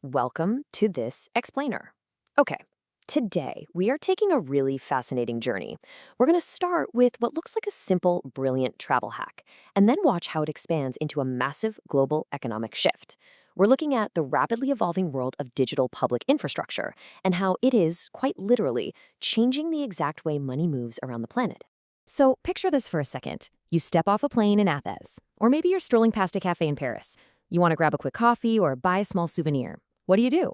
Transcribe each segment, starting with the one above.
Welcome to this explainer. Okay, today we are taking a really fascinating journey. We're going to start with what looks like a simple, brilliant travel hack, and then watch how it expands into a massive global economic shift. We're looking at the rapidly evolving world of digital public infrastructure and how it is, quite literally, changing the exact way money moves around the planet. So picture this for a second. You step off a plane in Athens, or maybe you're strolling past a cafe in Paris. You want to grab a quick coffee or buy a small souvenir. What do?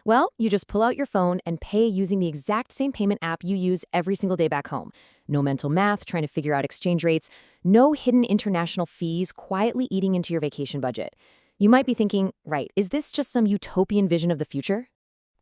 Well, you just pull out your phone and pay using the exact same payment app you use every single day back home. No mental math trying to figure out exchange rates, no hidden international fees quietly eating into your vacation budget. You might be thinking, right, is this just some utopian vision of the future?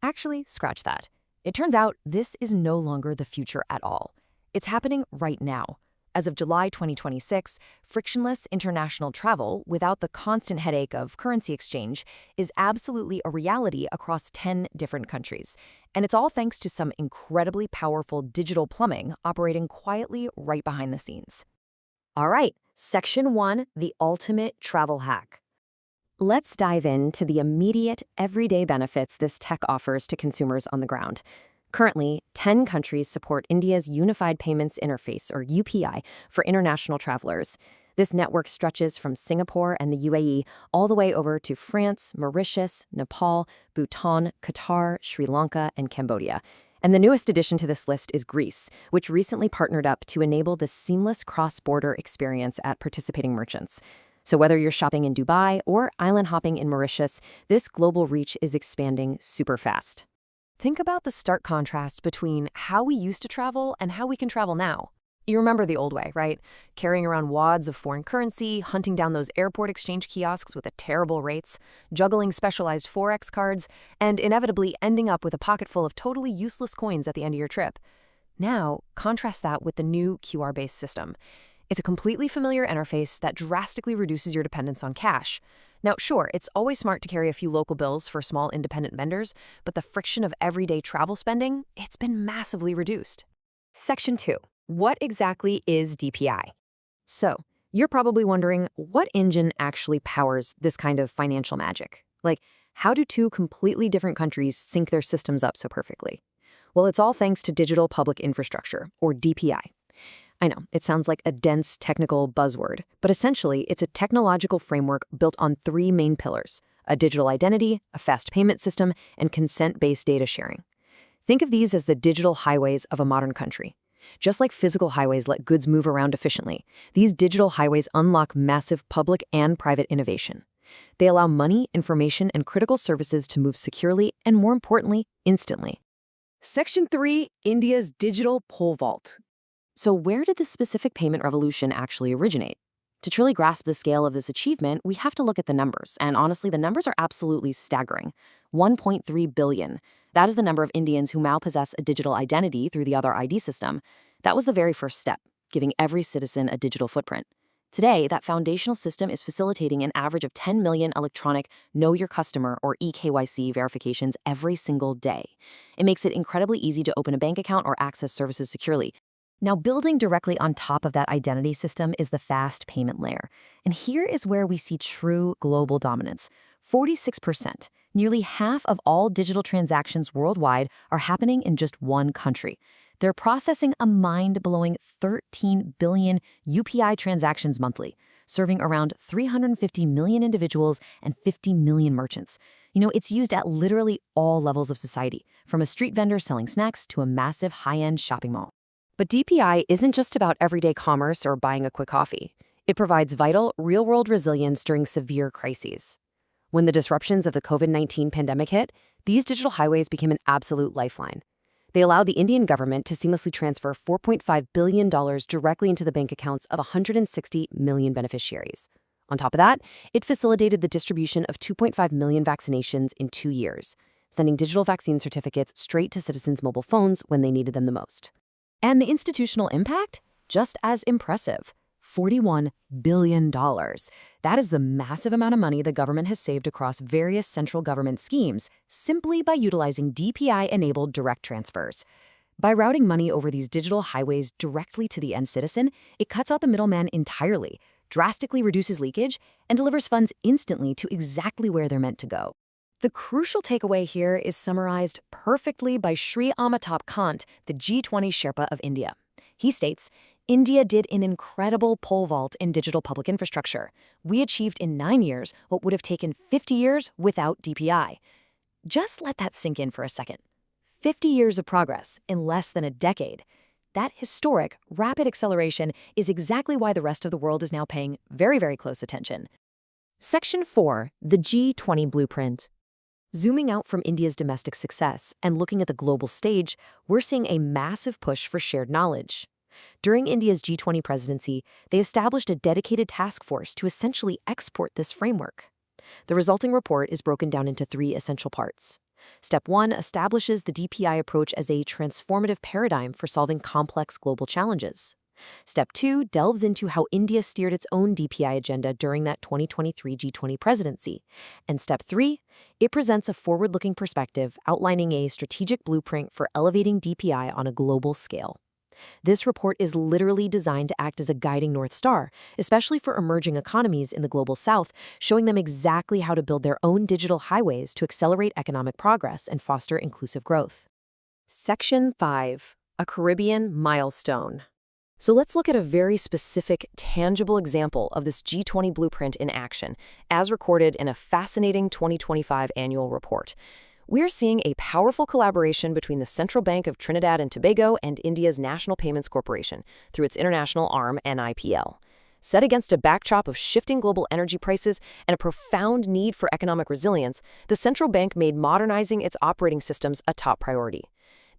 Actually, scratch that. It turns out this is no longer the future at all. It's happening right now. As of July 2026, frictionless international travel without the constant headache of currency exchange is absolutely a reality across 10 different countries. And it's all thanks to some incredibly powerful digital plumbing operating quietly right behind the scenes. All right, Section 1, the ultimate travel hack. Let's dive into the immediate, everyday benefits this tech offers to consumers on the ground. Currently, 10 countries support India's Unified Payments Interface, or UPI, for international travelers. This network stretches from Singapore and the UAE all the way over to France, Mauritius, Nepal, Bhutan, Qatar, Sri Lanka, and Cambodia. And the newest addition to this list is Greece, which recently partnered up to enable the seamless cross-border experience at participating merchants. So whether you're shopping in Dubai or island hopping in Mauritius, this global reach is expanding super fast. Think about the stark contrast between how we used to travel and how we can travel now. You remember the old way, right? Carrying around wads of foreign currency, hunting down those airport exchange kiosks with the terrible rates, juggling specialized Forex cards, and inevitably ending up with a pocket full of totally useless coins at the end of your trip. Now, contrast that with the new QR-based system. It's a completely familiar interface that drastically reduces your dependence on cash. Now, sure, it's always smart to carry a few local bills for small independent vendors, but the friction of everyday travel spending, it's been massively reduced. Section 2. What exactly is DPI? So, you're probably wondering what engine actually powers this kind of financial magic? Like, how do two completely different countries sync their systems up so perfectly? Well, it's all thanks to digital public infrastructure, or DPI. I know, it sounds like a dense technical buzzword, but essentially it's a technological framework built on three main pillars: a digital identity, a fast payment system, and consent-based data sharing. Think of these as the digital highways of a modern country. Just like physical highways let goods move around efficiently, these digital highways unlock massive public and private innovation. They allow money, information, and critical services to move securely and, more importantly, instantly. Section 3, India's digital pole vault. So where did this specific payment revolution actually originate? To truly grasp the scale of this achievement, we have to look at the numbers, and honestly, the numbers are absolutely staggering. 1.3 billion. That is the number of Indians who now possess a digital identity through the Aadhaar ID system. That was the very first step, giving every citizen a digital footprint. Today, that foundational system is facilitating an average of 10 million electronic Know Your Customer, or EKYC, verifications every single day. It makes it incredibly easy to open a bank account or access services securely. Now, building directly on top of that identity system is the fast payment layer. And here is where we see true global dominance. 46%, nearly half of all digital transactions worldwide, are happening in just one country. They're processing a mind-blowing 13 billion UPI transactions monthly, serving around 350 million individuals and 50 million merchants. It's used at literally all levels of society, from a street vendor selling snacks to a massive high-end shopping mall. But DPI isn't just about everyday commerce or buying a quick coffee. It provides vital, real-world resilience during severe crises. When the disruptions of the COVID-19 pandemic hit, these digital highways became an absolute lifeline. They allowed the Indian government to seamlessly transfer $4.5 billion directly into the bank accounts of 160 million beneficiaries. On top of that, it facilitated the distribution of 2.5 million vaccinations in 2 years, sending digital vaccine certificates straight to citizens' mobile phones when they needed them the most. And the institutional impact? Just as impressive. $41 billion. That is the massive amount of money the government has saved across various central government schemes simply by utilizing DPI-enabled direct transfers. By routing money over these digital highways directly to the end citizen, it cuts out the middleman entirely, drastically reduces leakage, and delivers funds instantly to exactly where they're meant to go. The crucial takeaway here is summarized perfectly by Sri Amitabh Kant, the G20 Sherpa of India. He states, India did an incredible pole vault in digital public infrastructure. We achieved in 9 years what would have taken 50 years without DPI. Just let that sink in for a second. 50 years of progress in less than a decade. That historic, rapid acceleration is exactly why the rest of the world is now paying very, very close attention. Section 4, the G20 Blueprint. Zooming out from India's domestic success and looking at the global stage, we're seeing a massive push for shared knowledge. During India's G20 presidency, they established a dedicated task force to essentially export this framework. The resulting report is broken down into 3 essential parts. Step 1 establishes the DPI approach as a transformative paradigm for solving complex global challenges. Step 2 delves into how India steered its own DPI agenda during that 2023 G20 presidency. And Step 3, it presents a forward-looking perspective outlining a strategic blueprint for elevating DPI on a global scale. This report is literally designed to act as a guiding North Star, especially for emerging economies in the global South, showing them exactly how to build their own digital highways to accelerate economic progress and foster inclusive growth. Section 5, a Caribbean milestone. So let's look at a very specific, tangible example of this G20 blueprint in action, as recorded in a fascinating 2025 annual report. We're seeing a powerful collaboration between the Central Bank of Trinidad and Tobago and India's National Payments Corporation through its international arm, NIPL. Set against a backdrop of shifting global energy prices and a profound need for economic resilience, the central bank made modernizing its operating systems a top priority.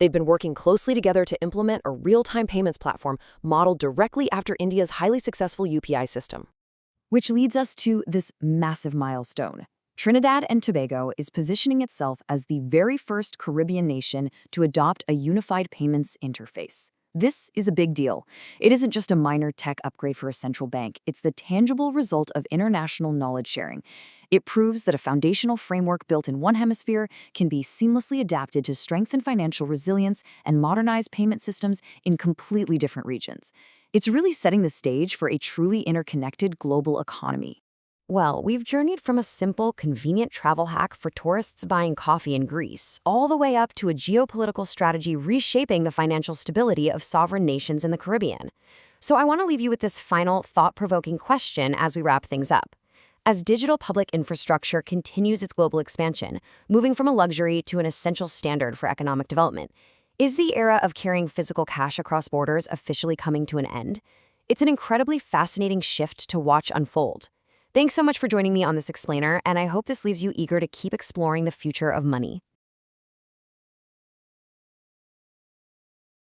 They've been working closely together to implement a real-time payments platform modeled directly after India's highly successful UPI system. Which leads us to this massive milestone. Trinidad and Tobago is positioning itself as the very first Caribbean nation to adopt a unified payments interface. This is a big deal. It isn't just a minor tech upgrade for a central bank. It's the tangible result of international knowledge sharing. It proves that a foundational framework built in one hemisphere can be seamlessly adapted to strengthen financial resilience and modernize payment systems in completely different regions. It's really setting the stage for a truly interconnected global economy. Well, we've journeyed from a simple, convenient travel hack for tourists buying coffee in Greece, all the way up to a geopolitical strategy reshaping the financial stability of sovereign nations in the Caribbean. So I want to leave you with this final, thought-provoking question as we wrap things up. As digital public infrastructure continues its global expansion, moving from a luxury to an essential standard for economic development, is the era of carrying physical cash across borders officially coming to an end? It's an incredibly fascinating shift to watch unfold. Thanks so much for joining me on this explainer, and I hope this leaves you eager to keep exploring the future of money.